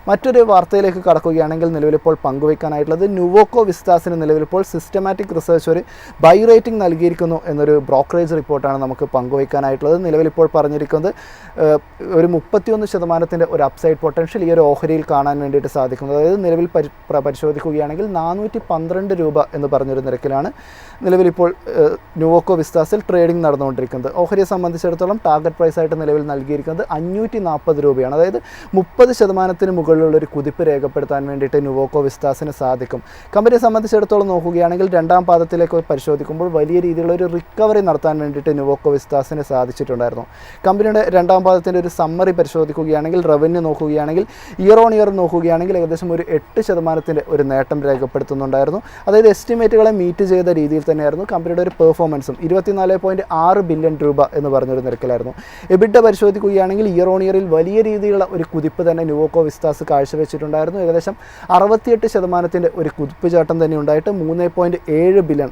മറ്റൊരു വാർത്തയിലേക്ക് കടക്കുകയാണെങ്കിൽ നിലവിലിപ്പോൾ പങ്കുവയ്ക്കാനായിട്ടുള്ളത് നുവോക്കോ വിസ്താസിന് നിലവിലിപ്പോൾ systematic research ഒരു ബൈ റേറ്റിംഗ് നൽകിയിരിക്കുന്നു എന്നൊരു ബ്രോക്കറേജ് റിപ്പോർട്ടാണ് നമുക്ക് പങ്കുവയ്ക്കാനായിട്ടുള്ളത്. നിലവിലിപ്പോൾ പറഞ്ഞിരിക്കുന്നത് ഒരു 31% ഒരു അപ്സൈഡ് പൊട്ടൻഷ്യൽ ഈ ഒരു ഓഹരിയിൽ കാണാൻ വേണ്ടിയിട്ട് സാധിക്കുന്നത്. അതായത് നിലവിൽ പരിശോധിക്കുകയാണെങ്കിൽ 412 രൂപ എന്ന് പറഞ്ഞൊരു നിരക്കിലാണ് നിലവിലിപ്പോൾ നുവോക്കോ വിസ്താസിൽ ട്രേഡിംഗ് നടന്നുകൊണ്ടിരിക്കുന്നത്. ഓഹരിയെ സംബന്ധിച്ചിടത്തോളം ടാർഗറ്റ് പ്രൈസായിട്ട് നിലവിൽ നൽകിയിരിക്കുന്നത് 540 രൂപയാണ്. അതായത് 30% മുകളിലുള്ളൊരു കുതിപ്പ് രേഖപ്പെടുത്താൻ വേണ്ടിയിട്ട് നുവോക്കോ വിസ്താസിന് സാധിക്കും. കമ്പനിയെ സംബന്ധിച്ചിടത്തോളം നോക്കുകയാണെങ്കിൽ രണ്ടാം പാദത്തിലേക്ക് പരിശോധിക്കുമ്പോൾ വലിയ രീതിയിലുള്ള ഒരു റിക്കവറി നടത്താൻ വേണ്ടിയിട്ട് നുവോക്കോ വിസ്താസിന് സാധിച്ചിട്ടുണ്ടായിരുന്നു. കമ്പനിയുടെ രണ്ടാം പാദത്തിൻ്റെ ഒരു സമ്മറി പരിശോധിക്കുകയാണെങ്കിൽ റവന്യൂ നോക്കുകയാണെങ്കിൽ ഇയർ ഓൺ ഇയർ നോക്കുകയാണെങ്കിൽ ഏകദേശം ഒരു 8% ഒരു നേട്ടം രേഖപ്പെടുത്തുന്നുണ്ടായിരുന്നു. അതായത് എസ്റ്റിമേറ്റുകളെ മീറ്റ് ചെയ്ത രീതിയിൽ തന്നെയായിരുന്നു കമ്പനിയുടെ ഒരു പെർഫോമൻസും. 24.6 ബില്യൺ രൂപ എന്ന് പറഞ്ഞൊരു നിരക്കിലായിരുന്നു. എബിഡ പരിശോധിക്കുകയാണെങ്കിൽ ഇയർ ഓൺ ഇയറിൽ വലിയ രീതിയിലുള്ള ഒരു കുതിപ്പ് തന്നെ നുവോക്കോ വിസ്താസ് കാഴ്ചവെച്ചിട്ടുണ്ടായിരുന്നു. ഏകദേശം 68% ഒരു കുതിപ്പ് ചാട്ടം തന്നെ ഉണ്ടായിട്ട് 3.7 ബില്യൺ